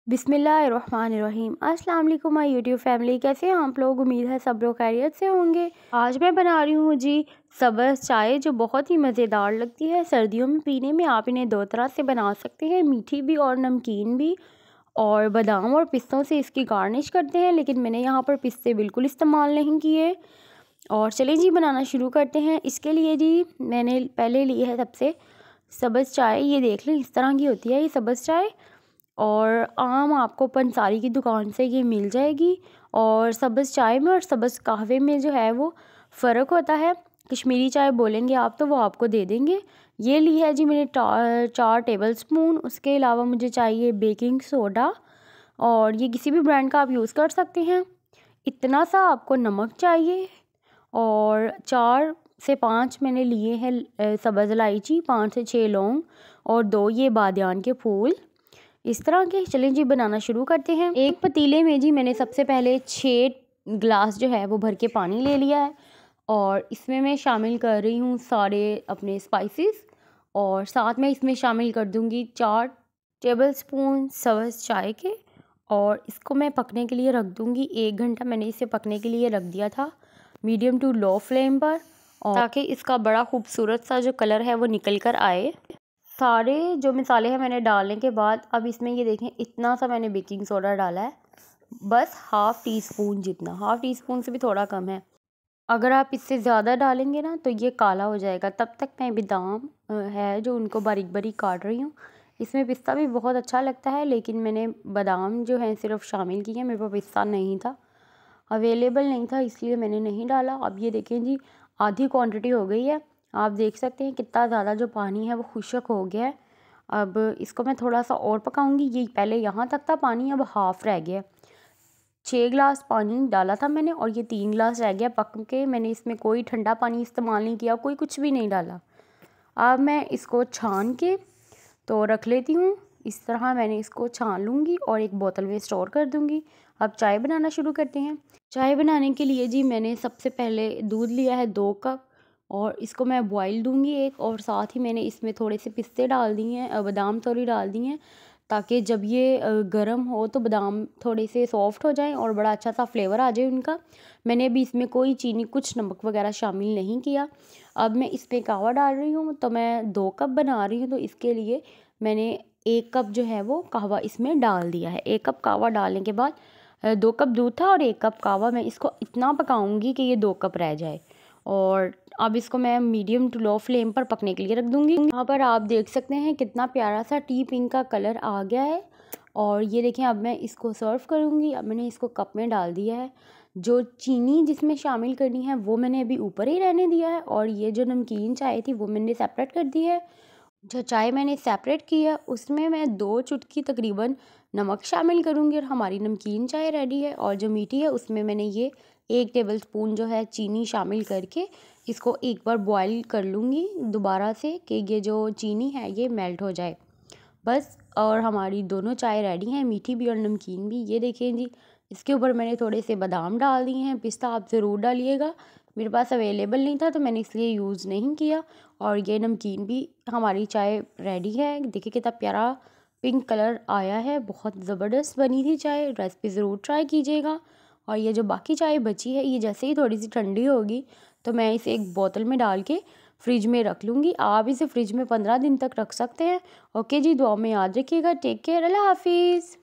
बिस्मिल्लाहिर्रहमानिर्रहीम। अस्सलाम वालेकुम माय यूट्यूब फैमिली, कैसे हैं आप लोग? उम्मीद है सब लोग खैरियत से होंगे। आज मैं बना रही हूँ जी सब्ज़ चाय, जो बहुत ही मज़ेदार लगती है सर्दियों में पीने में। आप इन्हें दो तरह से बना सकते हैं, मीठी भी और नमकीन भी। और बादाम और पिस्तों से इसकी गार्निश करते हैं, लेकिन मैंने यहाँ पर पिस्ते बिल्कुल इस्तेमाल नहीं किए। और चलें जी बनाना शुरू करते हैं। इसके लिए जी मैंने पहले ली है सबसे सब्ज़ चाय। ये देख लें, इस तरह की होती है ये सब्ज़ चाय। और आम आपको पंसारी की दुकान से ये मिल जाएगी। और सब्ज़ चाय में और सब्ज़ कहवे में जो है वो फ़र्क होता है। कश्मीरी चाय बोलेंगे आप तो वो आपको दे देंगे। ये ली है जी मैंने 4 टेबलस्पून। उसके अलावा मुझे चाहिए बेकिंग सोडा, और ये किसी भी ब्रांड का आप यूज़ कर सकते हैं। इतना सा आपको नमक चाहिए, और 4 से 5 मैंने लिए हैं सब्ज़ इलायची, 5 से 6 लौंग, और 2 ये बादियान के फूल। इस तरह के। चलें जी बनाना शुरू करते हैं। एक पतीले में जी मैंने सबसे पहले 6 गिलास जो है वो भर के पानी ले लिया है, और इसमें मैं शामिल कर रही हूँ सारे अपने स्पाइसेस। और साथ में इसमें शामिल कर दूँगी 4 टेबलस्पून सब्ज़ चाय के। और इसको मैं पकने के लिए रख दूँगी 1 घंटा। मैंने इसे पकने के लिए रख दिया था मीडियम टू लो फ्लेम पर, और ताकि इसका बड़ा खूबसूरत सा जो कलर है वो निकल कर आए। सारे जो मसाले हैं मैंने डालने के बाद अब इसमें ये देखें इतना सा मैंने बेकिंग सोडा डाला है, बस हाफ़ टी स्पून जितना। हाफ़ टी स्पून से भी थोड़ा कम है। अगर आप इससे ज़्यादा डालेंगे ना तो ये काला हो जाएगा। तब तक मैं बादाम है जो उनको बारीक बारीक काट रही हूँ। इसमें पिस्ता भी बहुत अच्छा लगता है, लेकिन मैंने बादाम जो है सिर्फ शामिल किए हैं। मेरे पास पिस्ता नहीं था, अवेलेबल नहीं था, इसलिए मैंने नहीं डाला। अब ये देखें जी आधी क्वांटिटी हो गई है। आप देख सकते हैं कितना ज़्यादा जो पानी है वो खुश्क हो गया है। अब इसको मैं थोड़ा सा और पकाऊंगी। ये पहले यहाँ तक था पानी, अब हाफ़ रह गया। 6 गिलास पानी डाला था मैंने, और ये 3 गिलास रह गया पक के। मैंने इसमें कोई ठंडा पानी इस्तेमाल नहीं किया, कोई कुछ भी नहीं डाला। अब मैं इसको छान के तो रख लेती हूँ। इस तरह मैंने इसको छान लूँगी और एक बोतल में स्टोर कर दूँगी। अब चाय बनाना शुरू करते हैं। चाय बनाने के लिए जी मैंने सबसे पहले दूध लिया है 2 कप, और इसको मैं बॉईल दूँगी एक। और साथ ही मैंने इसमें थोड़े से पिस्ते डाल दिए हैं, बादाम थोड़ी डाल दी हैं, ताकि जब ये गर्म हो तो बादाम थोड़े से सॉफ्ट हो जाएं और बड़ा अच्छा सा फ्लेवर आ जाए उनका। मैंने अभी इसमें कोई चीनी कुछ नमक वगैरह शामिल नहीं किया। अब मैं इसमें कहवा डाल रही हूँ, तो मैं 2 कप बना रही हूँ, तो इसके लिए मैंने 1 कप जो है वो कहवा इसमें डाल दिया है। 1 कप कहवा डालने के बाद 2 कप दूध था और 1 कप कहवा। मैं इसको इतना पकाऊंगी कि ये 2 कप रह जाए। और अब इसको मैं मीडियम टू लो फ्लेम पर पकने के लिए रख दूंगी। यहाँ पर आप देख सकते हैं कितना प्यारा सा टी पिंक का कलर आ गया है। और ये देखें अब मैं इसको सर्व करूँगी। अब मैंने इसको कप में डाल दिया है। जो चीनी जिसमें शामिल करनी है वो मैंने अभी ऊपर ही रहने दिया है, और ये जो नमकीन चाय थी वो मैंने सेपरेट कर दी है। जो चाय मैंने सेपरेट की है उसमें मैं 2 चुटकी तकरीबन नमक शामिल करूँगी, और हमारी नमकीन चाय रेडी है। और जो मीठी है उसमें मैंने ये 1 टेबलस्पून जो है चीनी शामिल करके इसको एक बार बॉईल कर लूँगी दोबारा से, कि ये जो चीनी है ये मेल्ट हो जाए बस। और हमारी दोनों चाय रेडी हैं, मीठी भी और नमकीन भी। ये देखें जी, इसके ऊपर मैंने थोड़े से बादाम डाल दिए हैं। पिस्ता आप ज़रूर डालिएगा, मेरे पास अवेलेबल नहीं था तो मैंने इसलिए यूज़ नहीं किया। और ये नमकीन भी हमारी चाय रेडी है। देखिए कितना प्यारा पिंक कलर आया है, बहुत ज़बरदस्त बनी थी चाय। रेसिपी ज़रूर ट्राई कीजिएगा। और ये जो बाकी चाय बची है ये जैसे ही थोड़ी सी ठंडी होगी तो मैं इसे एक बोतल में डाल के फ्रिज में रख लूँगी। आप इसे फ्रिज में 15 दिन तक रख सकते हैं। ओके जी, दुआ में याद रखिएगा। टेक केयर, अल्लाह हाफिज़।